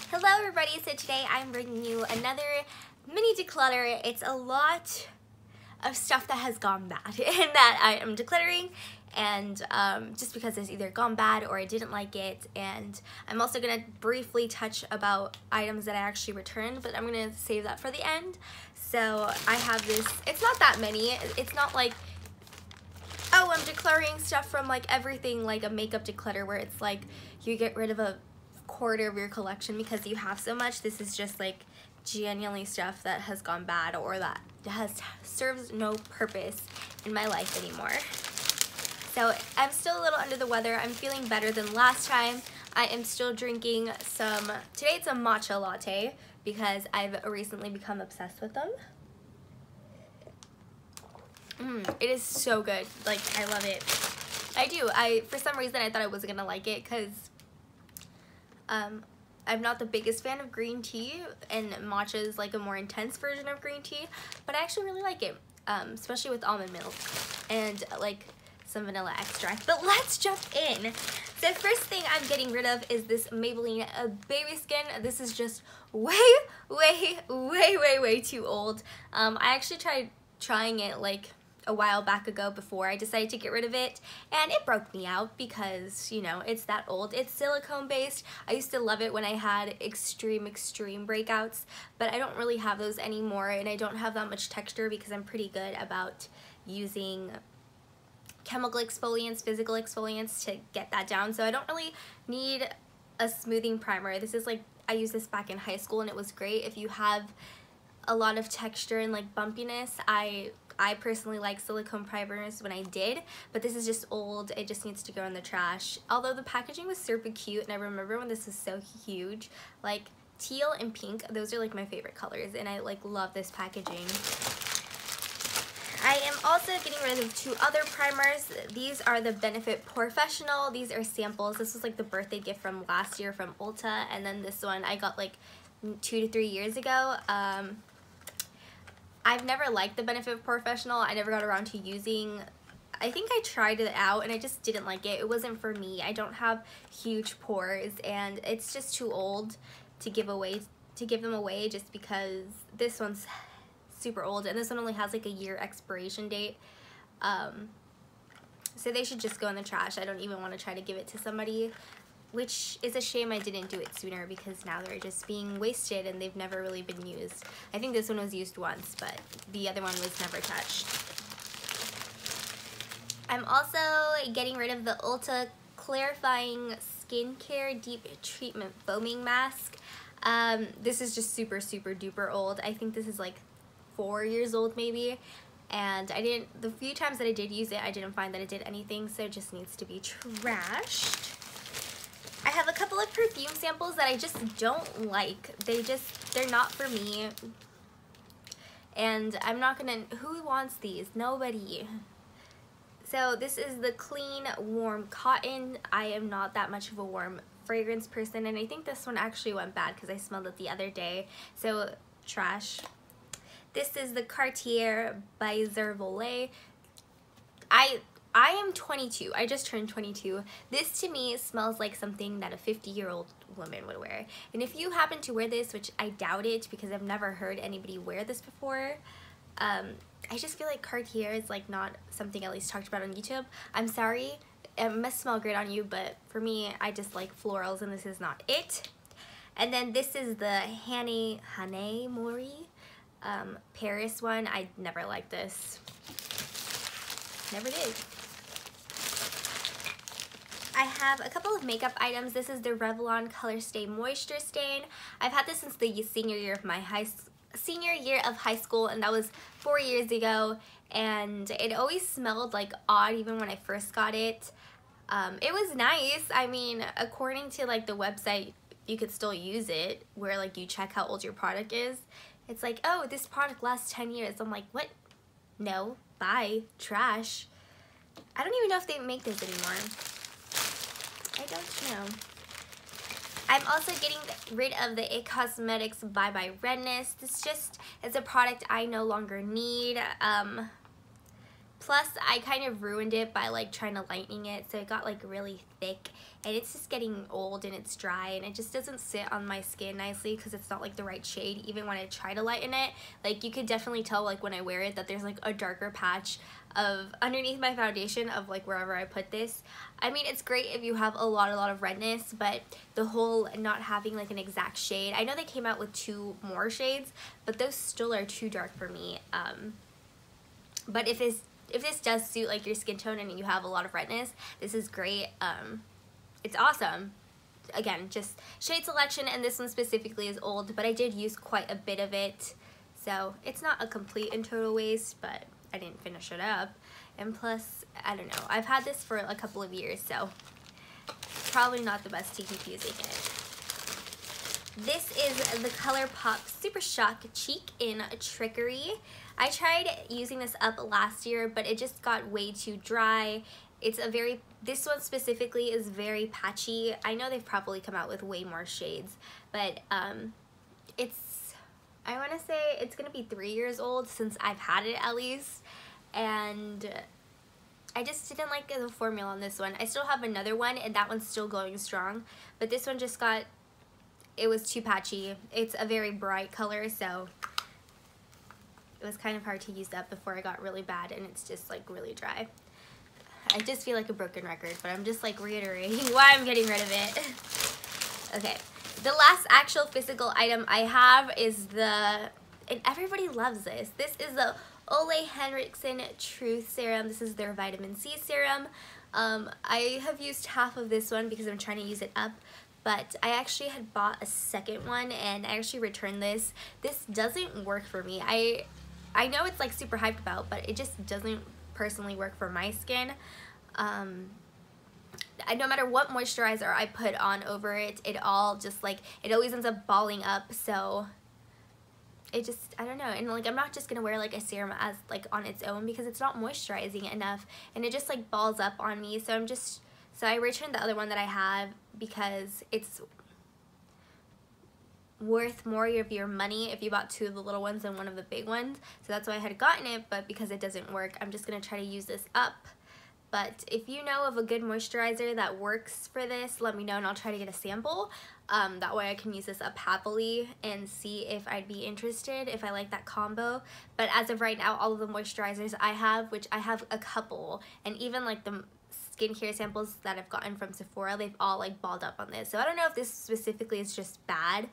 Hello everybody, so today I'm bringing you another mini declutter. It's a lot of stuff that has gone bad and that I am decluttering, and just because it's either gone bad or I didn't like it. And I'm also going to briefly touch about items that I actually returned, but I'm going to save that for the end. So I have this, it's not that many, it's not like, oh, I'm decluttering stuff from like everything, like a makeup declutter where it's like you get rid of a quarter of your collection because you have so much. This is just like genuinely stuff that has gone bad or that serves no purpose in my life anymore. So I'm still a little under the weather. I'm feeling better than last time. I am still drinking some, today it's a matcha latte because I've recently become obsessed with them. It is so good. Like, I love it. I do. For some reason I thought I wasn't gonna like it because I'm not the biggest fan of green tea, and matcha is like a more intense version of green tea, but I actually really like it, especially with almond milk and like some vanilla extract. But let's jump in. The first thing I'm getting rid of is this Maybelline Baby Skin. This is just way too old. I actually tried trying it like a while back ago before I decided to get rid of it, and it broke me out because, you know, it's that old. It's silicone based. I used to love it when I had extreme breakouts, but I don't really have those anymore, and I don't have that much texture because I'm pretty good about using chemical exfoliants, physical exfoliants to get that down. So I don't really need a smoothing primer. This is like, I used this back in high school and it was great. If you have a lot of texture and like bumpiness, I personally like silicone primers when I did, but this is just old. It just needs to go in the trash. Although the packaging was super cute, and I remember when this was so huge, like teal and pink, those are like my favorite colors, and I like love this packaging. I am also getting rid of two other primers. These are the Benefit Professional. These are samples. This was like the birthday gift from last year from Ulta, and then this one I got like 2 to 3 years ago. I've never liked the Benefit Professional. I never got around to using. I think I tried it out and I just didn't like it. It wasn't for me. I don't have huge pores, and it's just too old to give them away just because this one's super old, and this one only has like a year expiration date. So they should just go in the trash. I don't even want to try to give it to somebody, which is a shame I didn't do it sooner because now they're just being wasted and they've never really been used. I think this one was used once, but the other one was never touched. I'm also getting rid of the Ulta Clarifying Skincare Deep Treatment Foaming Mask. This is just super duper old. I think this is like 4 years old maybe. And the few times that I did use it, I didn't find that it did anything, so it just needs to be trashed. I have a couple of perfume samples that I just don't like. They're not for me. And I'm not gonna, who wants these? Nobody. So this is the Clean Warm Cotton. I am not that much of a warm fragrance person, and I think this one actually went bad because I smelled it the other day. So trash. This is the Cartier by Zervolet. I am 22. I just turned 22. This to me smells like something that a 50-year-old woman would wear. And if you happen to wear this, which I doubt it because I've never heard anybody wear this before, I just feel like Cartier is like not something at least talked about on YouTube. I'm sorry, it must smell great on you, but for me, I just like florals, and this is not it. And then this is the Hane Mori Paris one. I never liked this. Never did. I have a couple of makeup items. This is the Revlon Color Stay Moisture Stain. I've had this since the senior year of high school, and that was 4 years ago, and it always smelled like odd even when I first got it. It was nice. I mean, according to like the website, you could still use it where like you check how old your product is. It's like, oh, this product lasts 10 years. I'm like, what? No, bye, trash. I don't even know if they make this anymore. I don't know. I'm also getting rid of the It Cosmetics Bye Bye Redness. This just is a product I no longer need. Plus, I kind of ruined it by like trying to lightening it, so it got like really thick, and it's just getting old and it's dry, and it just doesn't sit on my skin nicely because it's not like the right shade. Even when I try to lighten it, like you could definitely tell like when I wear it that there's like a darker patch of underneath my foundation of like wherever I put this. I mean, it's great if you have a lot of redness, but the whole not having like an exact shade. I know they came out with 2 more shades, but those still are too dark for me. But if this does suit like your skin tone and you have a lot of redness, this is great. It's awesome. Again, just shade selection, and this one specifically is old, but I did use quite a bit of it, so it's not a complete and total waste, but I didn't finish it up. And plus, I don't know, I've had this for a couple of years, so probably not the best to keep using it. This is the ColourPop Super Shock Cheek in Trickery. I tried using this up last year, but it just got way too dry. This one specifically is very patchy. I know they've probably come out with way more shades, but I want to say it's going to be 3 years old since I've had it at least, and I just didn't like the formula on this one. I still have another one, and that one's still going strong, but this one just it was too patchy. It's a very bright color, so it was kind of hard to use up before it got really bad, and it's just like really dry. I just feel like a broken record, but I'm just like reiterating why I'm getting rid of it. Okay, the last actual physical item I have is and everybody loves this. This is the Ole Henriksen Truth Serum. This is their vitamin C serum. I have used half of this one because I'm trying to use it up, but I actually had bought a second one, and I actually returned this. This doesn't work for me. I know it's like super hyped about, but it just doesn't personally work for my skin. No matter what moisturizer I put on over it, it always ends up balling up, so I don't know. And like, I'm not just gonna wear like a serum as like on its own because it's not moisturizing enough, and it just like balls up on me. So I returned the other one that I have because it's worth more of your money if you bought 2 of the little ones than one of the big ones. So that's why I had gotten it, but because it doesn't work, I'm just gonna try to use this up. But if you know of a good moisturizer that works for this, let me know, and I'll try to get a sample. That way I can use this up happily and see if I'd be interested, if I like that combo. But as of right now, all of the moisturizers I have, which I have a couple, and even like the skincare samples that I've gotten from Sephora, they've all like balled up on this. So I don't know if this specifically is just bad,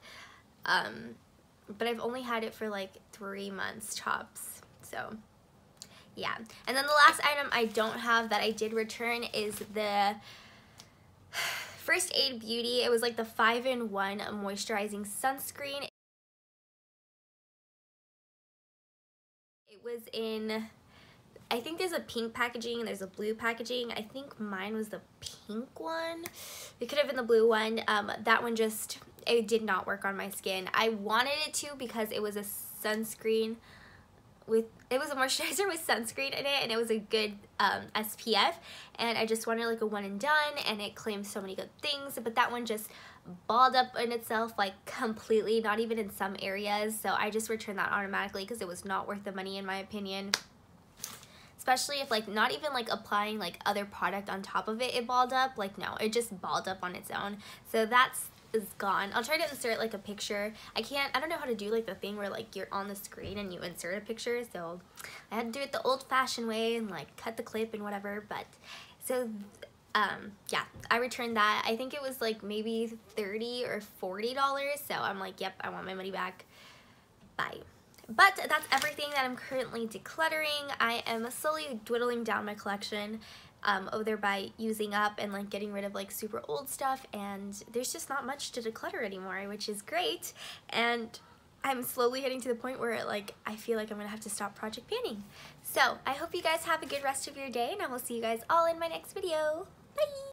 but I've only had it for like 3 months tops, so yeah. And then the last item I don't have that I did return is the First Aid Beauty. It was like the 5-in-1 moisturizing sunscreen. It was in, I think there's a pink packaging and there's a blue packaging. I think mine was the pink one. It could have been the blue one. That one it did not work on my skin. I wanted it to because it was a sunscreen it was a moisturizer with sunscreen in it, and it was a good SPF, and I just wanted like a one and done, and it claims so many good things, but that one just balled up in itself like completely, not even in some areas. So I just returned that automatically because it was not worth the money in my opinion. Especially if like not even like applying like other product on top of it, it balled up. Like no, it just balled up on its own. So that's is gone. I'll try to insert like a picture. I don't know how to do like the thing where like you're on the screen and you insert a picture, so I had to do it the old-fashioned way and like cut the clip and whatever. But so yeah, I returned that. I think it was like maybe $30 or $40, so I'm like, yep, I want my money back. Bye. But that's everything that I'm currently decluttering. I am slowly dwindling down my collection over there by using up and like getting rid of like super old stuff, and there's just not much to declutter anymore, which is great. And I'm slowly getting to the point where like I feel like I'm gonna have to stop project panning. So I hope you guys have a good rest of your day, and I will see you guys all in my next video. Bye!